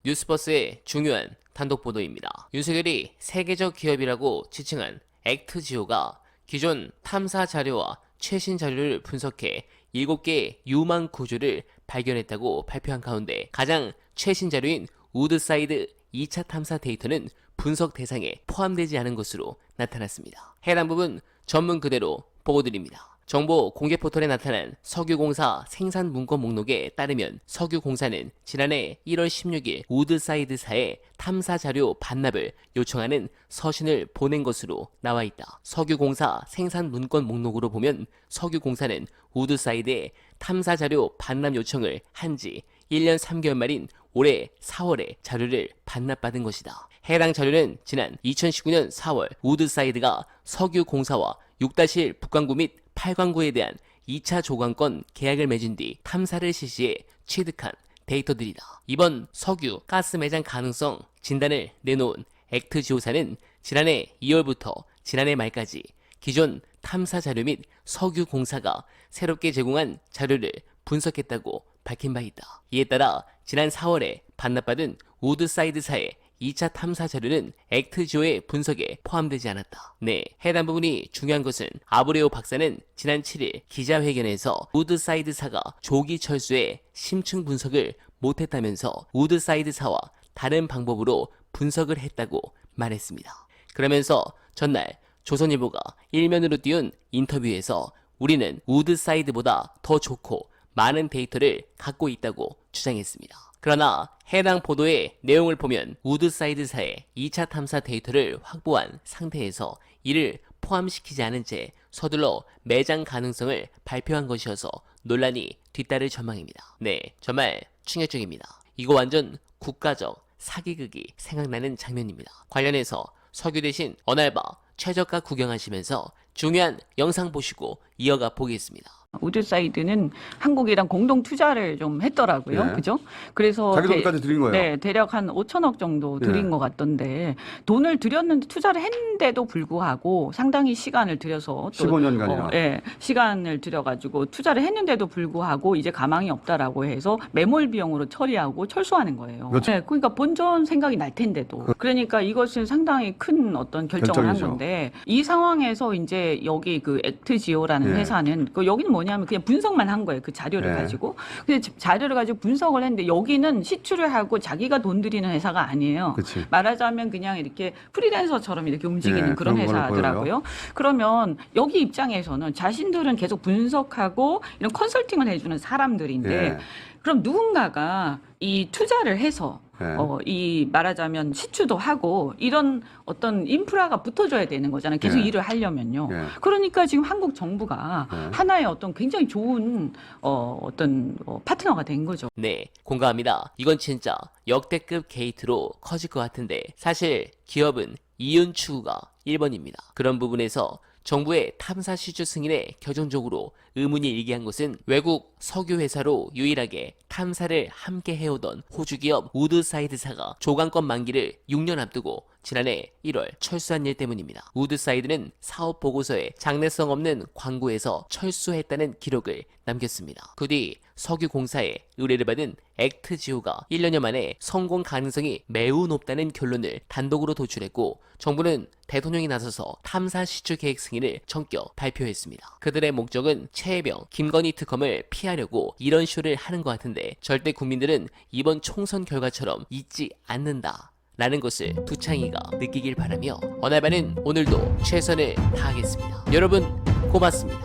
뉴스버스의 중요한 단독 보도입니다. 윤석열이 세계적 기업이라고 지칭한 액트지오가 기존 탐사 자료와 최신 자료를 분석해 7개의 유망 구조를 발견했다고 발표한 가운데 가장 최신 자료인 우드사이드 2차 탐사 데이터는 분석 대상에 포함되지 않은 것으로 나타났습니다. 해당 부분 전문 그대로 보고드립니다. 정보 공개 포털에 나타난 석유공사 생산 문건 목록에 따르면 석유공사는 지난해 1월 16일 우드사이드사에 탐사 자료 반납을 요청하는 서신을 보낸 것으로 나와 있다. 석유공사 생산 문건 목록으로 보면 석유공사는 우드사이드에 탐사 자료 반납 요청을 한 지 1년 3개월 만인 올해 4월에 자료를 반납받은 것이다. 해당 자료는 지난 2019년 4월 우드사이드가 석유공사와 6-1 북광구 및 8광구에 대한 2차 조광권 계약을 맺은 뒤 탐사를 실시해 취득한 데이터들이다. 이번 석유 가스 매장 가능성 진단을 내놓은 액트지오사는 지난해 2월부터 지난해 말까지 기존 탐사 자료 및 석유공사가 새롭게 제공한 자료를 분석했다고 밝힌 바 있다. 이에 따라 지난 4월에 반납받은 우드사이드사의 2차 탐사 자료는 액트지오의 분석에 포함되지 않았다. 네, 해당 부분이 중요한 것은 아브레오 박사는 지난 7일 기자회견에서 우드사이드사가 조기 철수에 심층 분석을 못했다면서 우드사이드사와 다른 방법으로 분석을 했다고 말했습니다. 그러면서 전날 조선일보가 일면으로 띄운 인터뷰에서 우리는 우드사이드보다 더 좋고 많은 데이터를 갖고 있다고 주장했습니다. 그러나 해당 보도의 내용을 보면 우드사이드사의 2차 탐사 데이터를 확보한 상태에서 이를 포함시키지 않은 채 서둘러 매장 가능성을 발표한 것이어서 논란이 뒤따를 전망입니다. 네, 정말 충격적입니다. 이거 완전 국가적 사기극이 생각나는 장면입니다. 관련해서 석유 대신 어날바 최저가 구경하시면서 중요한 영상 보시고 이어가 보겠습니다. 우드사이드는 한국이랑 공동 투자를 좀 했더라고요. 네. 그죠? 그래서 자기 돈까지 드린 거예요. 네, 대략 한 5천억 정도 드린 네. 것 같던데 돈을 들였는데 투자를 했는데도 불구하고 상당히 시간을 들여서 또 15년간이나. 예, 시간을 들여가지고 투자를 했는데도 불구하고 이제 가망이 없다라고 해서 매몰 비용으로 처리하고 철수하는 거예요. 그렇죠. 네, 그러니까 본전 생각이 날 텐데도 그러니까 이것은 상당히 큰 어떤 결정을 한 결정이죠. 건데 이 상황에서 이제 여기 그 액트지오라는 네. 회사는 여기는 뭐냐면 그냥 분석만 한 거예요. 그 자료를 네. 가지고. 근데 자료를 가지고 분석을 했는데 여기는 시추를 하고 자기가 돈 들이는 회사가 아니에요. 그치. 말하자면 그냥 이렇게 프리랜서처럼 이렇게 움직이는 네, 그런 그런 걸로 회사더라고요. 그러면 여기 입장에서는 자신들은 계속 분석하고 이런 컨설팅을 해주는 사람들인데 예. 그럼 누군가가 이 투자를 해서 네. 이 말하자면 시추도 하고 이런 어떤 인프라가 붙어줘야 되는 거잖아요. 계속 네. 일을 하려면요. 네. 그러니까 지금 한국 정부가 네. 하나의 어떤 굉장히 좋은 어떤 파트너가 된 거죠. 네, 공감합니다. 이건 진짜 역대급 게이트로 커질 것 같은데 사실 기업은 이윤 추구가 1번입니다. 그런 부분에서 정부의 탐사 시추 승인에 결정적으로 의문이 일기한 것은 외국 석유 회사로 유일하게 탐사를 함께 해오던 호주 기업 우드사이드사가 조강권 만기를 6년 앞두고 지난해 1월 철수한 일 때문입니다. 우드사이드는 사업 보고서에 장래성 없는 광구에서 철수했다는 기록을 남겼습니다. 그 뒤 석유공사에 의뢰를 받은 액트지오가 1년여 만에 성공 가능성이 매우 높다는 결론을 단독으로 도출했고 정부는 대통령이 나서서 탐사 시추 계획 승인을 전격 발표했습니다. 그들의 목적은 최혜병, 김건희 특검을 피하려고 이런 쇼를 하는 것 같은데 절대 국민들은 이번 총선 결과처럼 잊지 않는다 라는 것을 두창이가 느끼길 바라며 어날바는 오늘도 최선을 다하겠습니다. 여러분 고맙습니다.